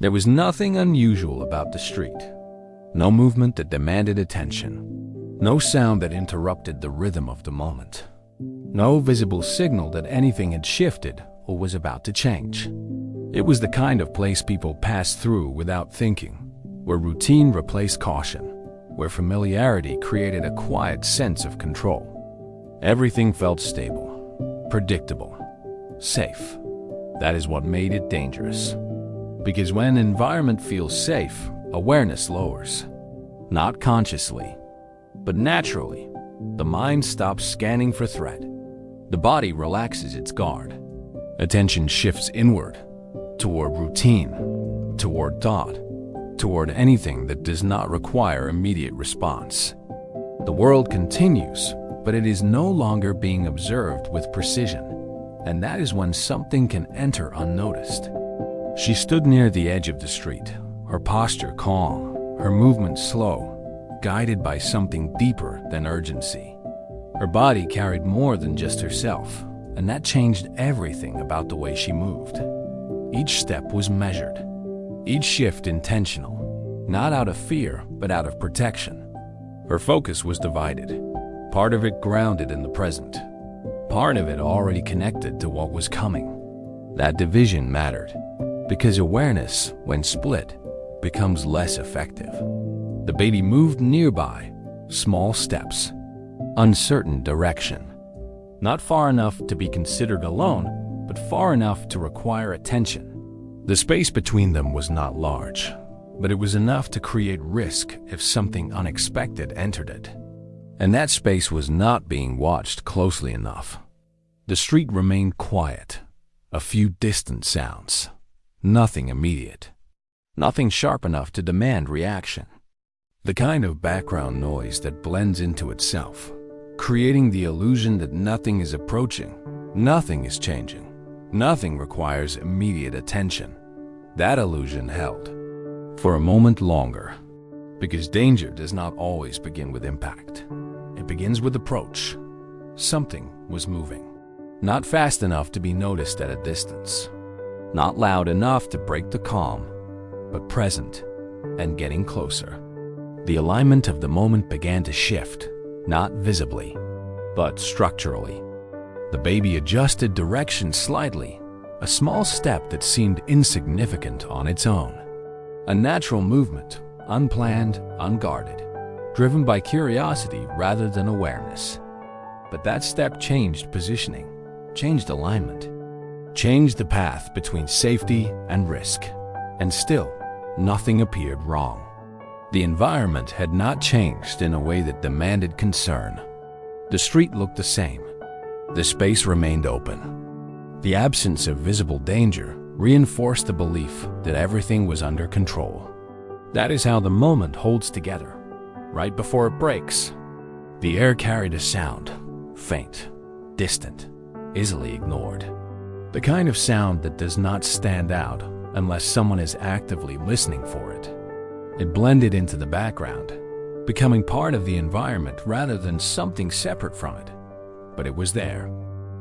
There was nothing unusual about the street. No movement that demanded attention. No sound that interrupted the rhythm of the moment. No visible signal that anything had shifted or was about to change. It was the kind of place people passed through without thinking, where routine replaced caution, where familiarity created a quiet sense of control. Everything felt stable, predictable, safe. That is what made it dangerous. Because when an environment feels safe, awareness lowers. Not consciously, but naturally. The mind stops scanning for threat. The body relaxes its guard. Attention shifts inward, toward routine, toward thought, toward anything that does not require immediate response. The world continues, but it is no longer being observed with precision, and that is when something can enter unnoticed. She stood near the edge of the street, her posture calm, her movement slow, guided by something deeper than urgency. Her body carried more than just herself, and that changed everything about the way she moved. Each step was measured, each shift intentional, not out of fear, but out of protection. Her focus was divided, part of it grounded in the present, part of it already connected to what was coming. That division mattered, because awareness, when split, becomes less effective. The baby moved nearby, small steps, uncertain direction. Not far enough to be considered alone, but far enough to require attention. The space between them was not large, but it was enough to create risk if something unexpected entered it. And that space was not being watched closely enough. The street remained quiet, a few distant sounds. Nothing immediate. Nothing sharp enough to demand reaction. The kind of background noise that blends into itself, creating the illusion that nothing is approaching, nothing is changing, nothing requires immediate attention. That illusion held for a moment longer, because danger does not always begin with impact. It begins with approach. Something was moving. Not fast enough to be noticed at a distance. Not loud enough to break the calm, but present and getting closer. The alignment of the moment began to shift, not visibly, but structurally. The baby adjusted direction slightly, a small step that seemed insignificant on its own. A natural movement, unplanned, unguarded, driven by curiosity rather than awareness. But that step changed positioning, changed alignment, changed the path between safety and risk. And still, nothing appeared wrong. The environment had not changed in a way that demanded concern. The street looked the same. The space remained open. The absence of visible danger reinforced the belief that everything was under control. That is how the moment holds together, right before it breaks. The air carried a sound, faint, distant, easily ignored. The kind of sound that does not stand out unless someone is actively listening for it. It blended into the background, becoming part of the environment rather than something separate from it. But it was there,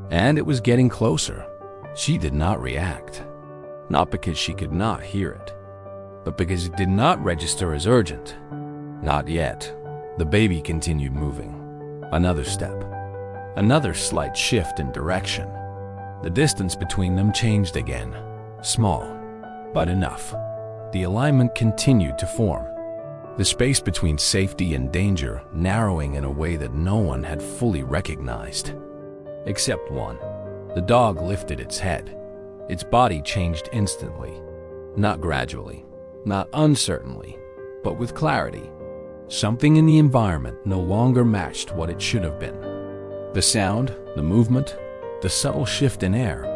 and it was getting closer. She did not react, not because she could not hear it, but because it did not register as urgent. Not yet. The baby continued moving. Another step, another slight shift in direction. The distance between them changed again, small, but enough. The alignment continued to form, the space between safety and danger narrowing in a way that no one had fully recognized. Except one. The dog lifted its head. Its body changed instantly, not gradually, not uncertainly, but with clarity. Something in the environment no longer matched what it should have been. The sound, the movement, the subtle shift in air,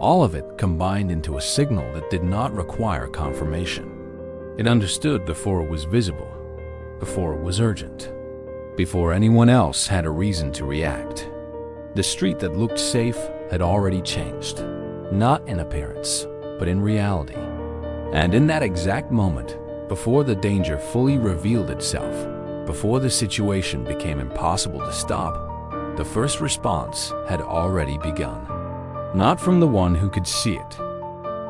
all of it combined into a signal that did not require confirmation. It understood before it was visible, before it was urgent, before anyone else had a reason to react. The street that looked safe had already changed, not in appearance, but in reality. And in that exact moment, before the danger fully revealed itself, before the situation became impossible to stop, the first response had already begun. Not from the one who could see it,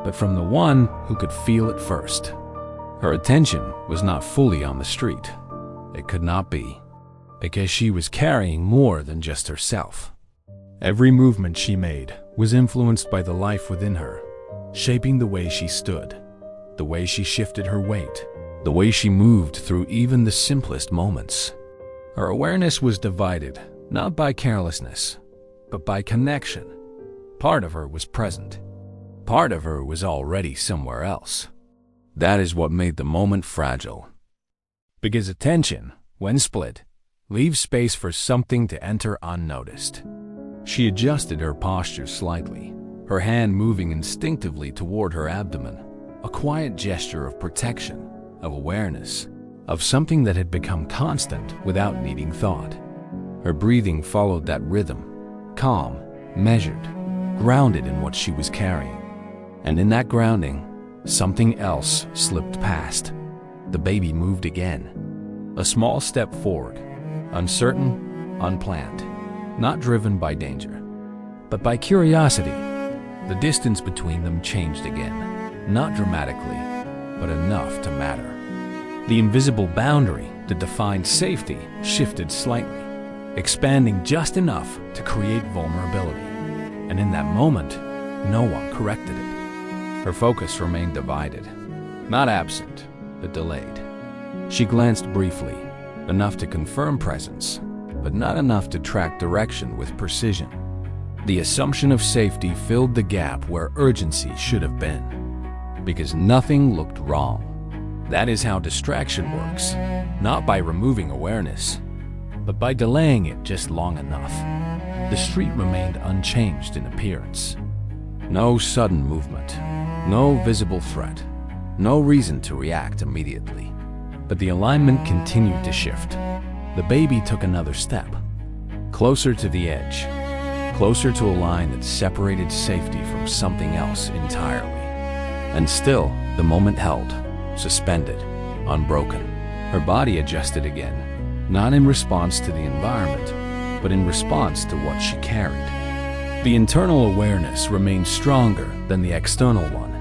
but from the one who could feel it first. Her attention was not fully on the street. It could not be, because she was carrying more than just herself. Every movement she made was influenced by the life within her, shaping the way she stood, the way she shifted her weight, the way she moved through even the simplest moments. Her awareness was divided, not by carelessness, but by connection. Part of her was present. Part of her was already somewhere else. That is what made the moment fragile. Because attention, when split, leaves space for something to enter unnoticed. She adjusted her posture slightly, her hand moving instinctively toward her abdomen, a quiet gesture of protection, of awareness, of something that had become constant without needing thought. Her breathing followed that rhythm, calm, measured, grounded in what she was carrying. And in that grounding, something else slipped past. The baby moved again. A small step forward, uncertain, unplanned, not driven by danger, but by curiosity. The distance between them changed again, not dramatically, but enough to matter. The invisible boundary that defined safety shifted slightly, expanding just enough to create vulnerability. And in that moment, no one corrected it. Her focus remained divided, not absent, but delayed. She glanced briefly, enough to confirm presence, but not enough to track direction with precision. The assumption of safety filled the gap where urgency should have been, because nothing looked wrong. That is how distraction works, not by removing awareness, but by delaying it just long enough. The street remained unchanged in appearance. No sudden movement, no visible threat, no reason to react immediately. But the alignment continued to shift. The baby took another step, closer to the edge, closer to a line that separated safety from something else entirely. And still, the moment held, suspended, unbroken. Her body adjusted again, not in response to the environment, but in response to what she carried. The internal awareness remained stronger than the external one,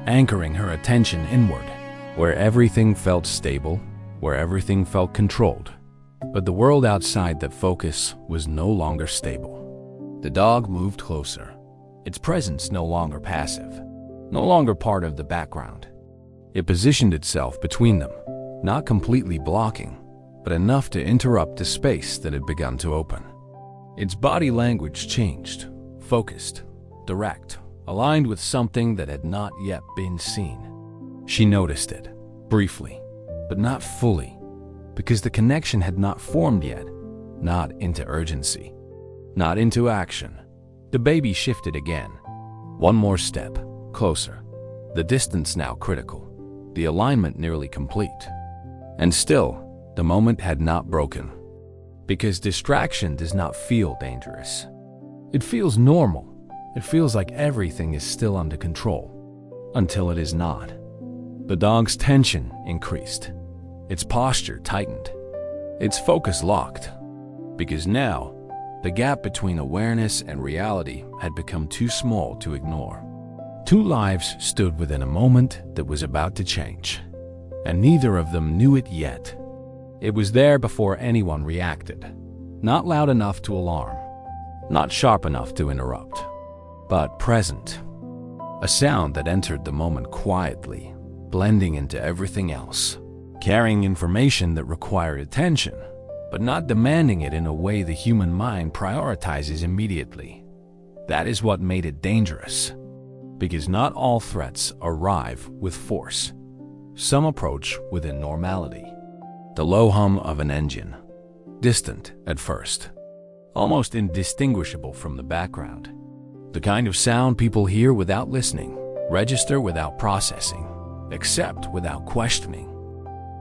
anchoring her attention inward, where everything felt stable, where everything felt controlled. But the world outside that focus was no longer stable. The dog moved closer, its presence no longer passive, no longer part of the background. It positioned itself between them, not completely blocking, but enough to interrupt the space that had begun to open. Its body language changed, focused, direct, aligned with something that had not yet been seen. She noticed it, briefly, but not fully, because the connection had not formed yet, not into urgency, not into action. The baby shifted again. One more step, closer. The distance now critical, the alignment nearly complete. And still, the moment had not broken. Because distraction does not feel dangerous. It feels normal. It feels like everything is still under control, until it is not. The dog's tension increased. Its posture tightened. Its focus locked. Because now, the gap between awareness and reality had become too small to ignore. Two lives stood within a moment that was about to change, and neither of them knew it yet. It was there before anyone reacted, not loud enough to alarm, not sharp enough to interrupt, but present. A sound that entered the moment quietly, blending into everything else, carrying information that required attention, but not demanding it in a way the human mind prioritizes immediately. That is what made it dangerous, because not all threats arrive with force. Some approach within normality. The low hum of an engine, distant at first, almost indistinguishable from the background. The kind of sound people hear without listening, register without processing, accept without questioning.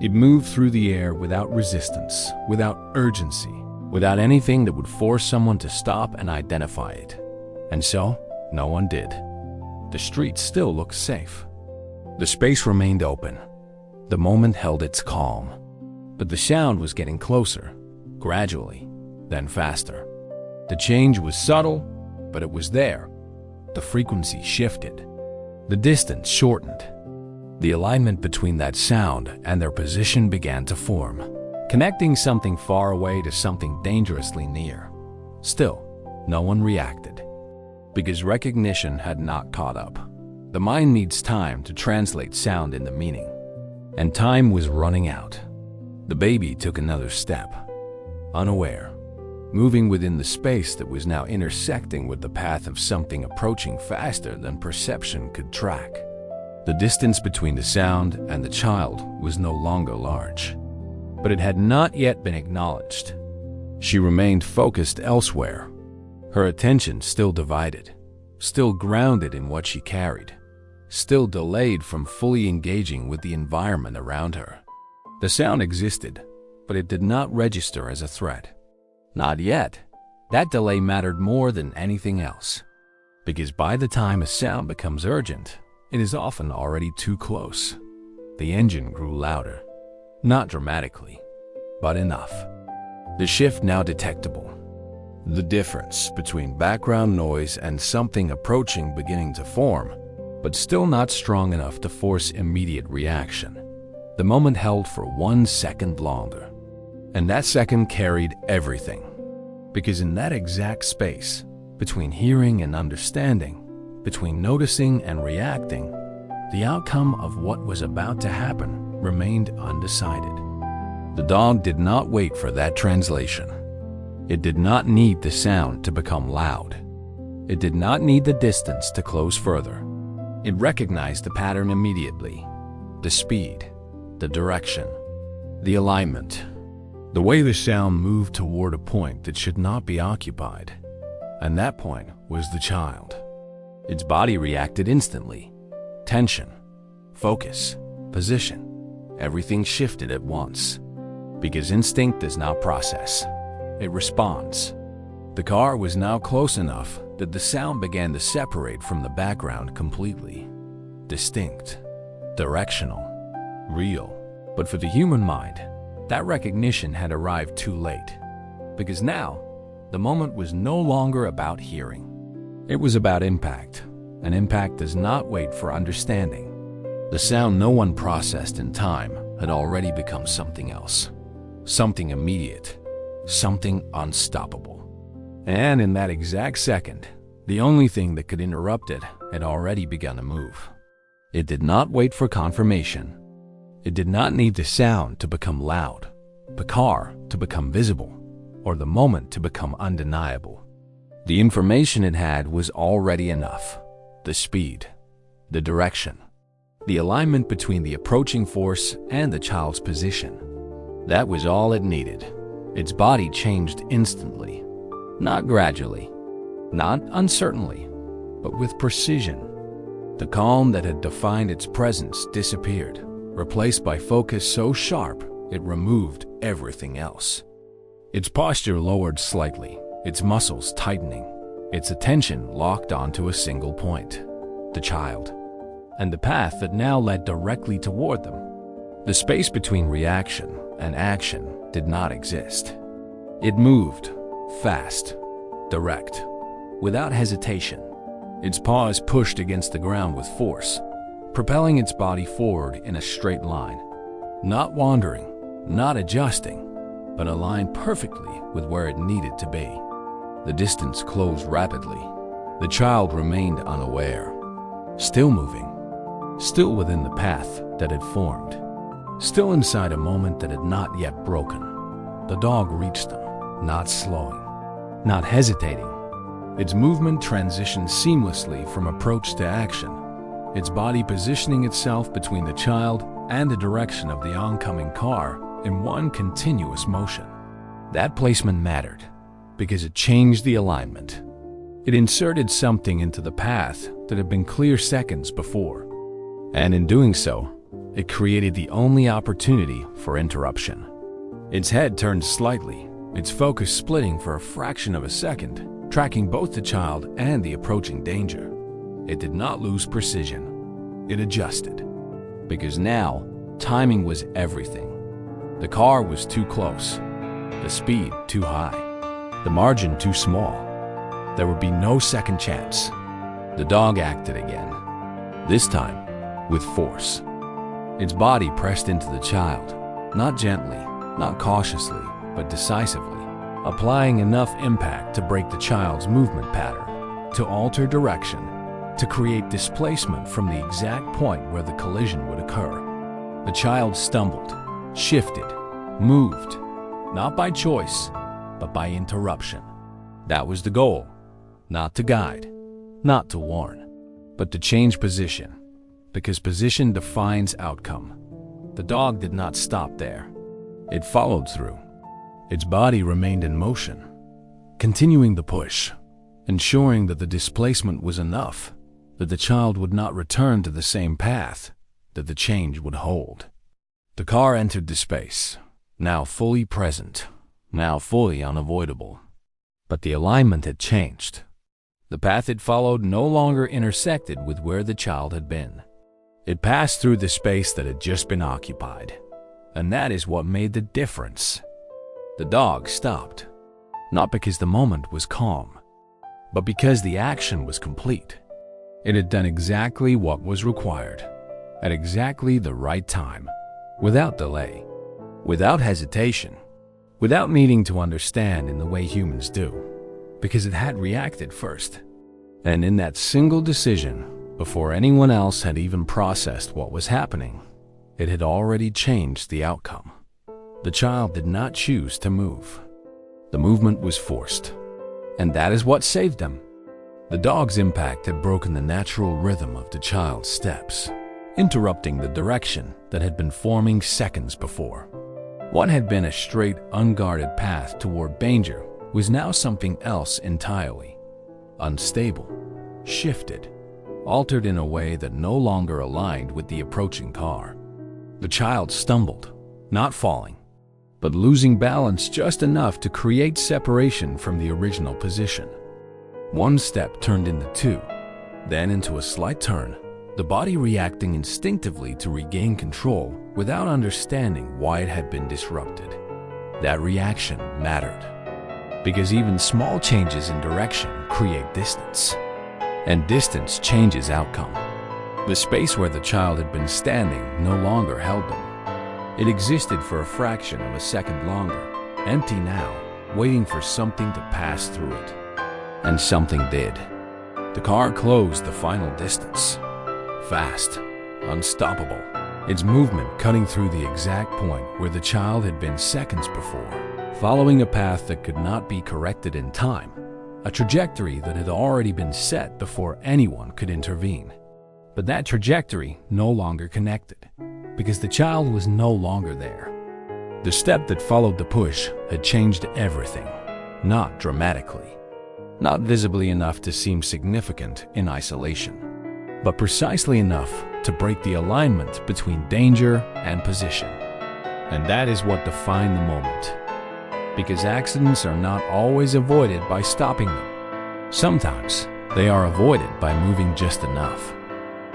It moved through the air without resistance, without urgency, without anything that would force someone to stop and identify it. And so, no one did. The street still looked safe. The space remained open. The moment held its calm. But the sound was getting closer, gradually, then faster. The change was subtle, but it was there. The frequency shifted. The distance shortened. The alignment between that sound and their position began to form, connecting something far away to something dangerously near. Still, no one reacted, because recognition had not caught up. The mind needs time to translate sound into meaning, and time was running out. The baby took another step, unaware, moving within the space that was now intersecting with the path of something approaching faster than perception could track. The distance between the sound and the child was no longer large, but it had not yet been acknowledged. She remained focused elsewhere, her attention still divided, still grounded in what she carried, still delayed from fully engaging with the environment around her. The sound existed, but it did not register as a threat. Not yet. That delay mattered more than anything else, because by the time a sound becomes urgent, it is often already too close. The engine grew louder, not dramatically, but enough. The shift now detectable. The difference between background noise and something approaching beginning to form, but still not strong enough to force immediate reaction. The moment held for 1 second longer, and that second carried everything. Because in that exact space, between hearing and understanding, between noticing and reacting, the outcome of what was about to happen remained undecided. The dog did not wait for that translation. It did not need the sound to become loud. It did not need the distance to close further. It recognized the pattern immediately. The speed, the direction, the alignment, the way the sound moved toward a point that should not be occupied. And that point was the child. Its body reacted instantly. Tension, focus, position, everything shifted at once. Because instinct does not process, it responds. The car was now close enough that the sound began to separate from the background completely. Distinct, directional, real. But for the human mind, that recognition had arrived too late. Because now, the moment was no longer about hearing. It was about impact, and impact does not wait for understanding. The sound no one processed in time had already become something else. Something immediate, something unstoppable. And in that exact second, the only thing that could interrupt it had already begun to move. It did not wait for confirmation. It did not need the sound to become loud, the car to become visible, or the moment to become undeniable. The information it had was already enough. The speed, the direction, the alignment between the approaching force and the child's position. That was all it needed. Its body changed instantly, not gradually, not uncertainly, but with precision. The calm that had defined its presence disappeared, replaced by focus so sharp it removed everything else. Its posture lowered slightly, its muscles tightening, its attention locked onto a single point, the child, and the path that now led directly toward them. The space between reaction and action did not exist. It moved, fast, direct, without hesitation. Its paws pushed against the ground with force, propelling its body forward in a straight line, not wandering, not adjusting, but aligned perfectly with where it needed to be. The distance closed rapidly. The child remained unaware, still moving, still within the path that had formed, still inside a moment that had not yet broken. The dog reached them, not slowing, not hesitating. Its movement transitioned seamlessly from approach to action, its body positioning itself between the child and the direction of the oncoming car in one continuous motion. That placement mattered because it changed the alignment. It inserted something into the path that had been clear seconds before, and in doing so, it created the only opportunity for interruption. Its head turned slightly, its focus splitting for a fraction of a second, tracking both the child and the approaching danger. It did not lose precision. It adjusted. Because now, timing was everything. The car was too close, the speed too high, the margin too small. There would be no second chance. The dog acted again. this time with force. Its body pressed into the child, not gently, not cautiously, but decisively, applying enough impact to break the child's movement pattern, to alter direction, to create displacement from the exact point where the collision would occur. The child stumbled, shifted, moved, not by choice, but by interruption. That was the goal, not to guide, not to warn, but to change position, because position defines outcome. The dog did not stop there. It followed through. Its body remained in motion, continuing the push, ensuring that the displacement was enough, that the child would not return to the same path, that the change would hold. The car entered the space, now fully present, now fully unavoidable. But the alignment had changed. The path it followed no longer intersected with where the child had been. It passed through the space that had just been occupied. And that is what made the difference. The dog stopped, not because the moment was calm, but because the action was complete. It had done exactly what was required, at exactly the right time, without delay, without hesitation, without needing to understand in the way humans do, because it had reacted first. And in that single decision, before anyone else had even processed what was happening, it had already changed the outcome. The child did not choose to move. The movement was forced, and that is what saved them. The dog's impact had broken the natural rhythm of the child's steps, interrupting the direction that had been forming seconds before. What had been a straight, unguarded path toward danger was now something else entirely. Unstable, shifted, altered in a way that no longer aligned with the approaching car. The child stumbled, not falling, but losing balance just enough to create separation from the original position. One step turned into two, then into a slight turn, the body reacting instinctively to regain control without understanding why it had been disrupted. That reaction mattered, because even small changes in direction create distance, and distance changes outcome. The space where the child had been standing no longer held them. It existed for a fraction of a second longer, empty now, waiting for something to pass through it. And something did. The car closed the final distance. Fast, unstoppable, its movement cutting through the exact point where the child had been seconds before, following a path that could not be corrected in time, a trajectory that had already been set before anyone could intervene. But that trajectory no longer connected, because the child was no longer there. The step that followed the push had changed everything, not dramatically, not visibly enough to seem significant in isolation, but precisely enough to break the alignment between danger and position. And that is what defined the moment. Because accidents are not always avoided by stopping them. Sometimes they are avoided by moving just enough.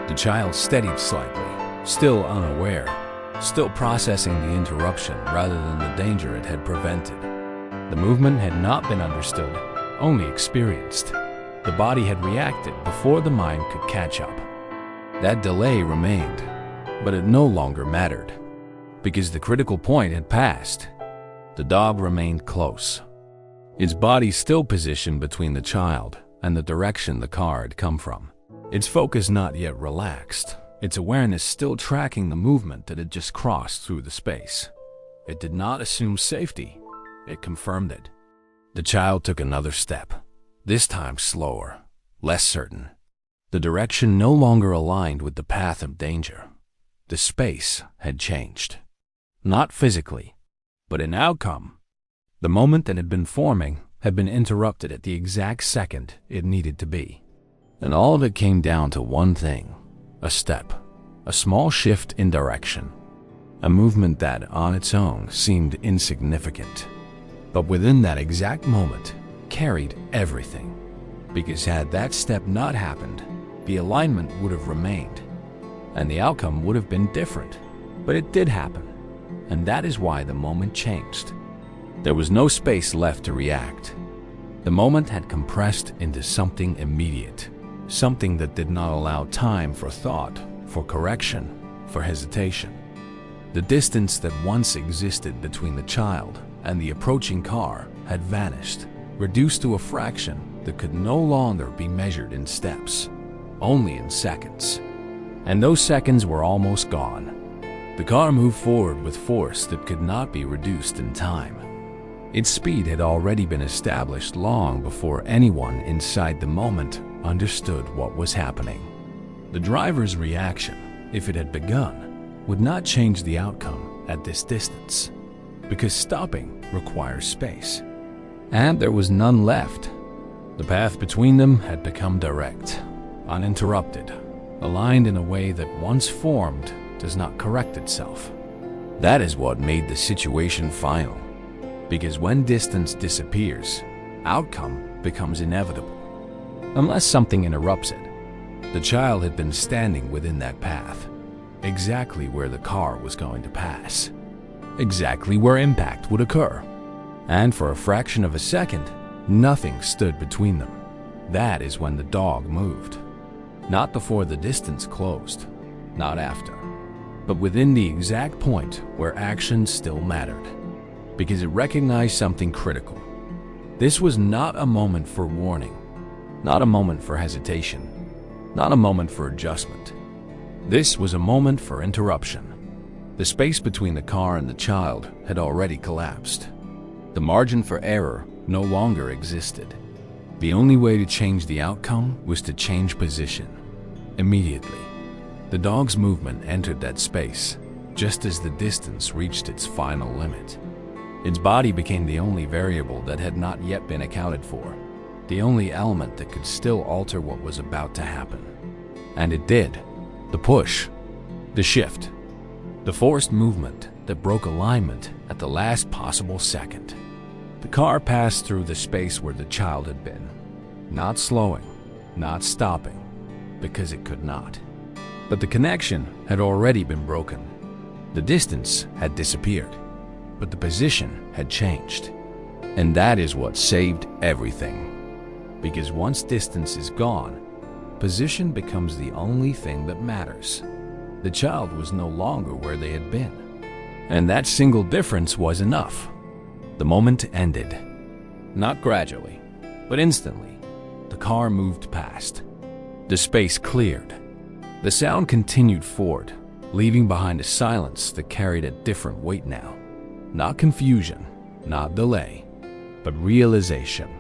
The child steadied slightly, still unaware, still processing the interruption rather than the danger it had prevented. The movement had not been understood, only experienced. The body had reacted before the mind could catch up. That delay remained, but it no longer mattered, because the critical point had passed. The dog remained close, its body still positioned between the child and the direction the car had come from. Its focus not yet relaxed, its awareness still tracking the movement that had just crossed through the space. It did not assume safety, it confirmed it. The child took another step, this time slower, less certain. The direction no longer aligned with the path of danger. The space had changed. Not physically, but in outcome. The moment that had been forming had been interrupted at the exact second it needed to be. And all of it came down to one thing, a step, a small shift in direction, a movement that on its own seemed insignificant, but within that exact moment carried everything. Because had that step not happened, the alignment would have remained, and the outcome would have been different. But it did happen, and that is why the moment changed. There was no space left to react. The moment had compressed into something immediate, something that did not allow time for thought, for correction, for hesitation. The distance that once existed between the child and the approaching car had vanished, reduced to a fraction that could no longer be measured in steps, only in seconds. And those seconds were almost gone. The car moved forward with force that could not be reduced in time. Its speed had already been established long before anyone inside the moment understood what was happening. The driver's reaction, if it had begun, would not change the outcome at this distance, because stopping requires space. And there was none left. The path between them had become direct, uninterrupted, aligned in a way that once formed does not correct itself. That is what made the situation final, because when distance disappears, outcome becomes inevitable, unless something interrupts it. The child had been standing within that path, exactly where the car was going to pass, exactly where impact would occur, and for a fraction of a second, nothing stood between them. That is when the dog moved. Not before the distance closed, not after, but within the exact point where action still mattered, because it recognized something critical. This was not a moment for warning, not a moment for hesitation, not a moment for adjustment. This was a moment for interruption. The space between the car and the child had already collapsed. The margin for error no longer existed. The only way to change the outcome was to change position. Immediately, the dog's movement entered that space, just as the distance reached its final limit. Its body became the only variable that had not yet been accounted for, the only element that could still alter what was about to happen. And it did. The push, the shift, the forced movement that broke alignment at the last possible second. The car passed through the space where the child had been, not slowing, not stopping, because it could not. But the connection had already been broken. The distance had disappeared, but the position had changed. And that is what saved everything. Because once distance is gone, position becomes the only thing that matters. The child was no longer where they had been. And that single difference was enough. The moment ended. Not gradually, but instantly. The car moved past. The space cleared. The sound continued forward, leaving behind a silence that carried a different weight now. Not confusion, not delay, but realization.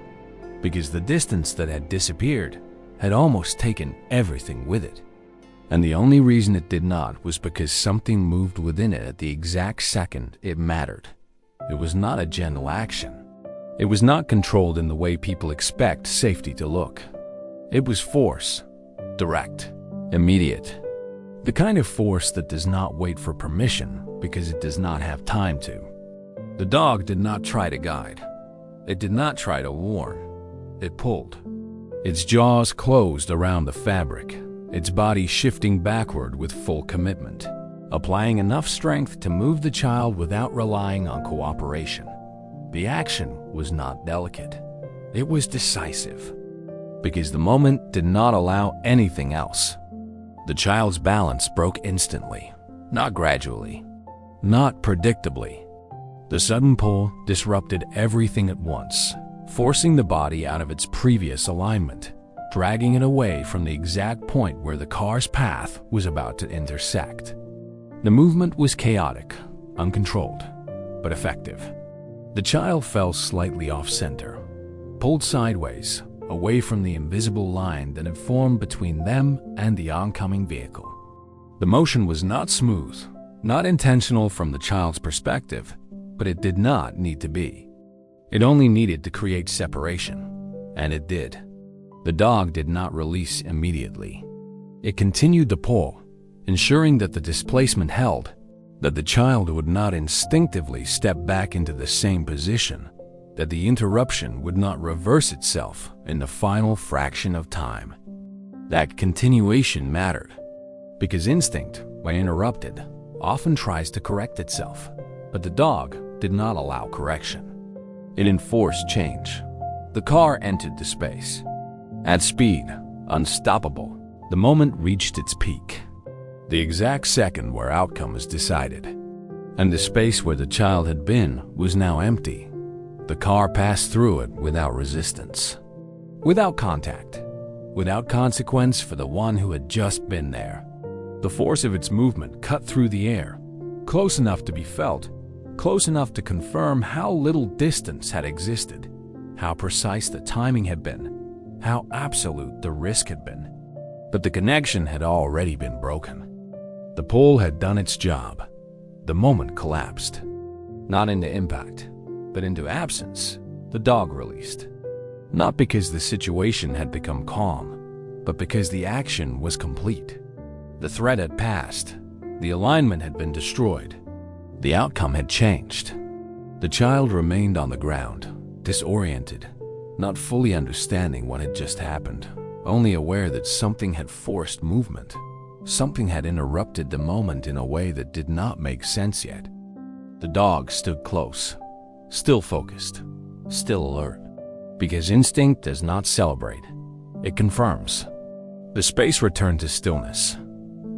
Because the distance that had disappeared had almost taken everything with it. And the only reason it did not was because something moved within it at the exact second it mattered. It was not a gentle action. It was not controlled in the way people expect safety to look. It was force, direct, immediate. The kind of force that does not wait for permission because it does not have time to. The dog did not try to guide. It did not try to warn. It pulled. Its jaws closed around the fabric, its body shifting backward with full commitment, applying enough strength to move the child without relying on cooperation. The action was not delicate. It was decisive, because the moment did not allow anything else. The child's balance broke instantly, not gradually, not predictably. The sudden pull disrupted everything at once, forcing the body out of its previous alignment, dragging it away from the exact point where the car's path was about to intersect. The movement was chaotic, uncontrolled, but effective. The child fell slightly off-center, pulled sideways, away from the invisible line that had formed between them and the oncoming vehicle. The motion was not smooth, not intentional from the child's perspective, but it did not need to be. It only needed to create separation, and it did. The dog did not release immediately. It continued to pull, ensuring that the displacement held, that the child would not instinctively step back into the same position, that the interruption would not reverse itself in the final fraction of time. That continuation mattered, because instinct, when interrupted, often tries to correct itself, but the dog did not allow correction. It enforced change. The car entered the space. At speed, unstoppable. The moment reached its peak, the exact second where outcome is decided. And the space where the child had been was now empty. The car passed through it without resistance, without contact, without consequence for the one who had just been there. The force of its movement cut through the air, close enough to be felt, close enough to confirm how little distance had existed, how precise the timing had been, how absolute the risk had been. But the connection had already been broken. The pull had done its job. The moment collapsed. Not into impact, but into absence. The dog released. Not because the situation had become calm, but because the action was complete. The threat had passed. The alignment had been destroyed. The outcome had changed. The child remained on the ground, disoriented, not fully understanding what had just happened, only aware that something had forced movement. Something had interrupted the moment in a way that did not make sense yet. The dog stood close, still focused, still alert. Because instinct does not celebrate, it confirms. The space returned to stillness,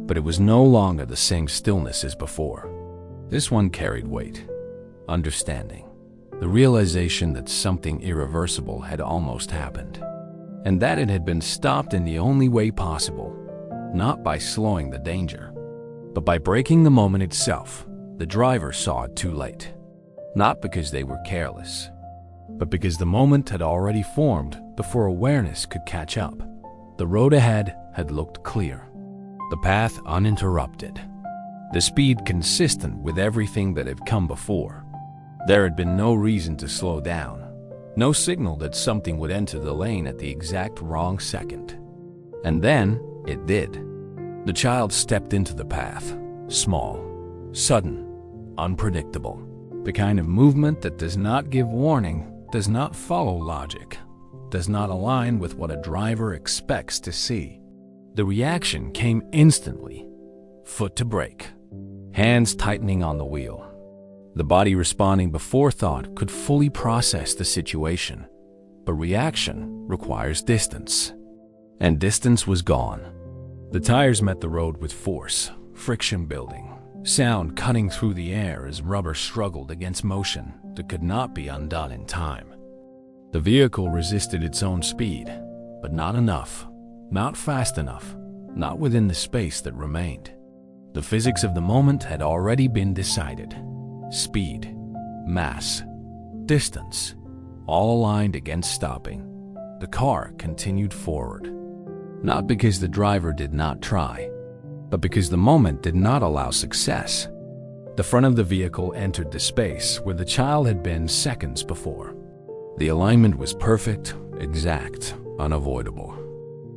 but it was no longer the same stillness as before. This one carried weight, understanding, the realization that something irreversible had almost happened, and that it had been stopped in the only way possible. Not by slowing the danger, but by breaking the moment itself. The driver saw it too late. Not because they were careless, but because the moment had already formed before awareness could catch up. The road ahead had looked clear, the path uninterrupted, the speed consistent with everything that had come before. There had been no reason to slow down, no signal that something would enter the lane at the exact wrong second. And then it did. The child stepped into the path, small, sudden, unpredictable. The kind of movement that does not give warning, does not follow logic, does not align with what a driver expects to see. The reaction came instantly. Foot to brake, hands tightening on the wheel. The body responding before thought could fully process the situation. But reaction requires distance. And distance was gone. The tires met the road with force, friction building, sound cutting through the air as rubber struggled against motion that could not be undone in time. The vehicle resisted its own speed, but not enough, not fast enough, not within the space that remained. The physics of the moment had already been decided. Speed, mass, distance, all aligned against stopping. The car continued forward. Not because the driver did not try, but because the moment did not allow success. The front of the vehicle entered the space where the child had been seconds before. The alignment was perfect, exact, unavoidable.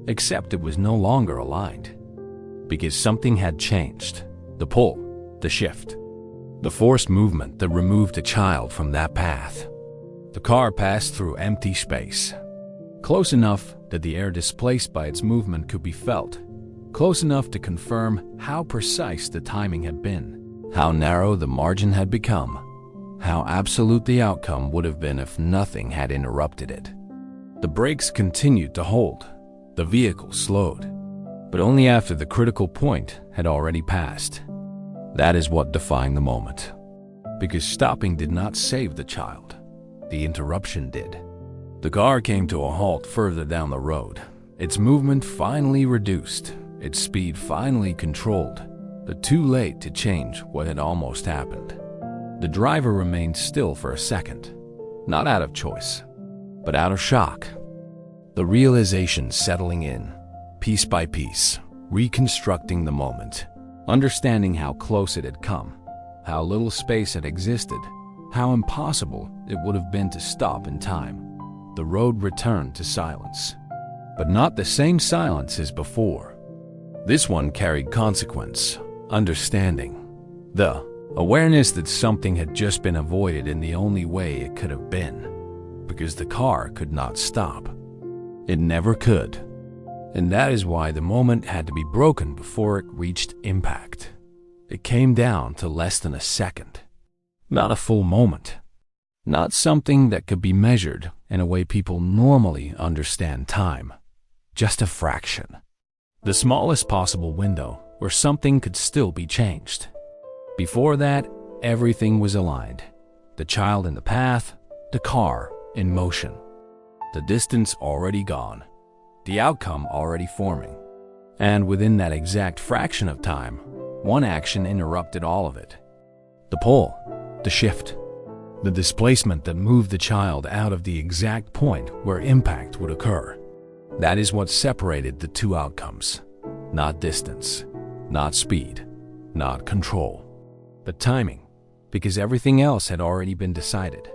Except it was no longer aligned. Because something had changed. The pull, the shift, the forced movement that removed the child from that path. The car passed through empty space. Close enough that the air displaced by its movement could be felt. Close enough to confirm how precise the timing had been, how narrow the margin had become, how absolute the outcome would have been if nothing had interrupted it. The brakes continued to hold. The vehicle slowed, but only after the critical point had already passed. That is what defined the moment. Because stopping did not save the child. The interruption did. The car came to a halt further down the road, its movement finally reduced, its speed finally controlled, but too late to change what had almost happened. The driver remained still for a second, not out of choice, but out of shock. The realization settling in, piece by piece, reconstructing the moment, understanding how close it had come, how little space had existed, how impossible it would have been to stop in time. The road returned to silence, but not the same silence as before. This one carried consequence, understanding, the awareness that something had just been avoided in the only way it could have been, because the car could not stop. It never could. And that is why the moment had to be broken before it reached impact. It came down to less than a second, not a full moment, not something that could be measured in a way people normally understand time. just a fraction. The smallest possible window where something could still be changed. Before that, everything was aligned. The child in the path, the car in motion. The distance already gone, the outcome already forming. And within that exact fraction of time, one action interrupted all of it. The pull, the shift, the displacement that moved the child out of the exact point where impact would occur. That is what separated the two outcomes. Not distance, not speed, not control, but timing, because everything else had already been decided.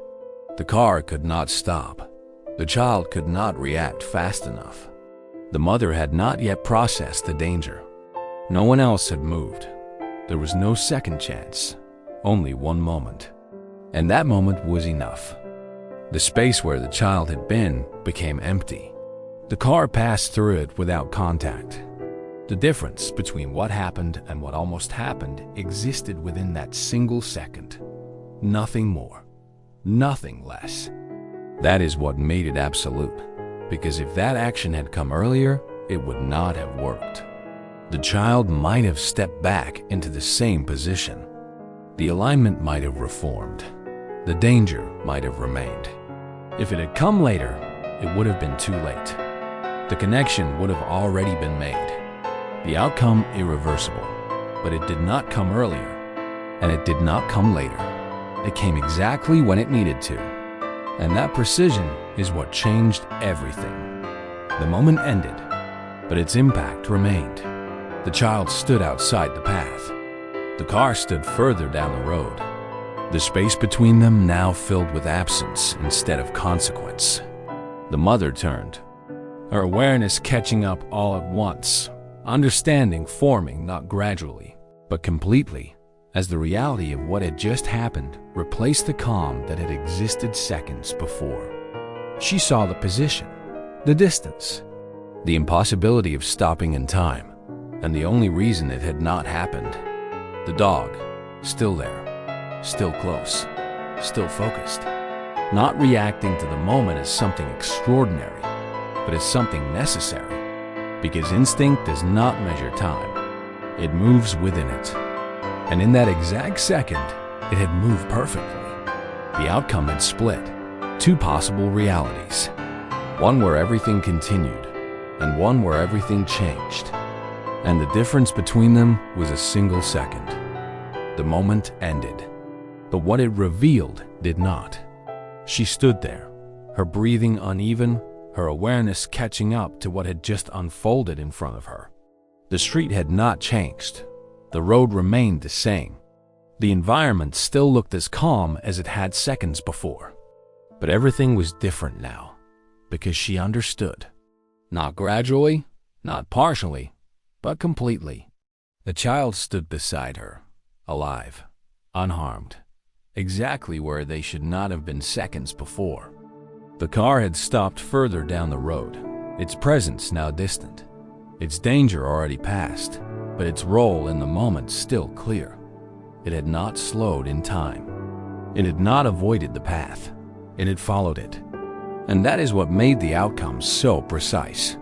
The car could not stop. The child could not react fast enough. The mother had not yet processed the danger. No one else had moved. There was no second chance, only one moment. And that moment was enough. The space where the child had been became empty. The car passed through it without contact. The difference between what happened and what almost happened existed within that single second. Nothing more, nothing less. That is what made it absolute, because if that action had come earlier, it would not have worked. The child might have stepped back into the same position. The alignment might have reformed. The danger might have remained. If it had come later, it would have been too late. The connection would have already been made. The outcome irreversible. But it did not come earlier, and it did not come later. It came exactly when it needed to. And that precision is what changed everything. The moment ended, but its impact remained. The child stood outside the path. The car stood further down the road. The space between them now filled with absence instead of consequence. The mother turned, her awareness catching up all at once, understanding forming not gradually, but completely, as the reality of what had just happened replaced the calm that had existed seconds before. She saw the position, the distance, the impossibility of stopping in time, and the only reason it had not happened. The dog, still there, still close, still focused, not reacting to the moment as something extraordinary, but as something necessary, because instinct does not measure time. It moves within it. And in that exact second, it had moved perfectly. The outcome had split, two possible realities, one where everything continued, and one where everything changed. And the difference between them was a single second. The moment ended, but what it revealed did not. She stood there, her breathing uneven, her awareness catching up to what had just unfolded in front of her. The street had not changed. The road remained the same. The environment still looked as calm as it had seconds before. But everything was different now, because she understood. Not gradually, not partially, but completely. The child stood beside her, alive, unharmed, exactly where they should not have been seconds before. The car had stopped further down the road, its presence now distant, its danger already past, but its role in the moment still clear. It had not slowed in time. It had not avoided the path. It had followed it. And that is what made the outcome so precise.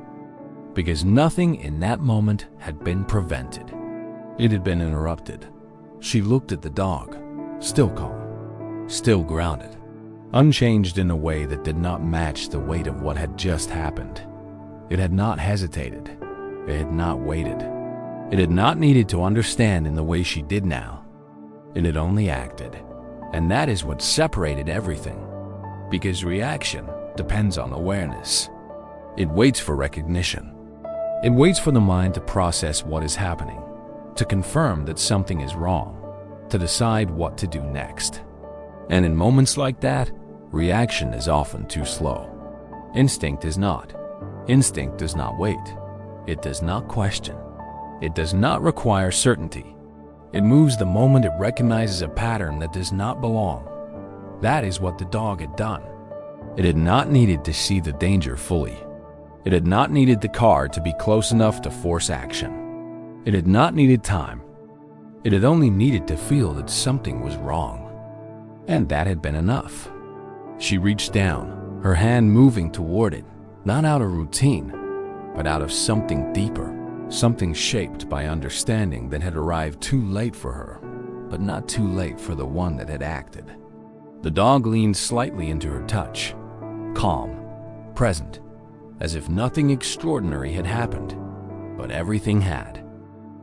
Because nothing in that moment had been prevented. It had been interrupted. She looked at the dog, still calm, still grounded, unchanged in a way that did not match the weight of what had just happened. It had not hesitated. It had not waited. It had not needed to understand in the way she did now. It had only acted. And that is what separated everything. Because reaction depends on awareness. It waits for recognition. It waits for the mind to process what is happening, to confirm that something is wrong, to decide what to do next. And in moments like that, reaction is often too slow. Instinct is not. Instinct does not wait. It does not question. It does not require certainty. It moves the moment it recognizes a pattern that does not belong. That is what the dog had done. It had not needed to see the danger fully. It had not needed the car to be close enough to force action. It had not needed time. It had only needed to feel that something was wrong. And that had been enough. She reached down, her hand moving toward it, not out of routine, but out of something deeper, something shaped by understanding that had arrived too late for her, but not too late for the one that had acted. The dog leaned slightly into her touch, calm, present, as if nothing extraordinary had happened, but everything had.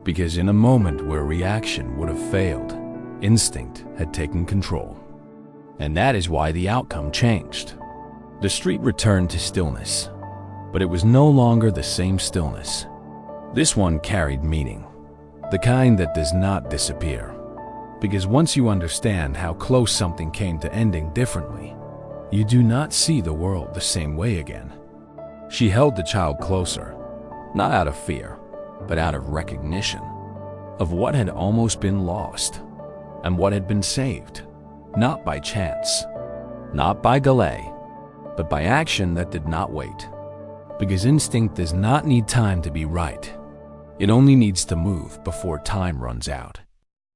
Because in a moment where reaction would have failed, instinct had taken control. And that is why the outcome changed. The street returned to stillness, but it was no longer the same stillness. This one carried meaning, the kind that does not disappear. Because once you understand how close something came to ending differently, you do not see the world the same way again. She held the child closer, not out of fear, but out of recognition of what had almost been lost and what had been saved, not by chance, not by delay, but by action that did not wait. Because instinct does not need time to be right. It only needs to move before time runs out.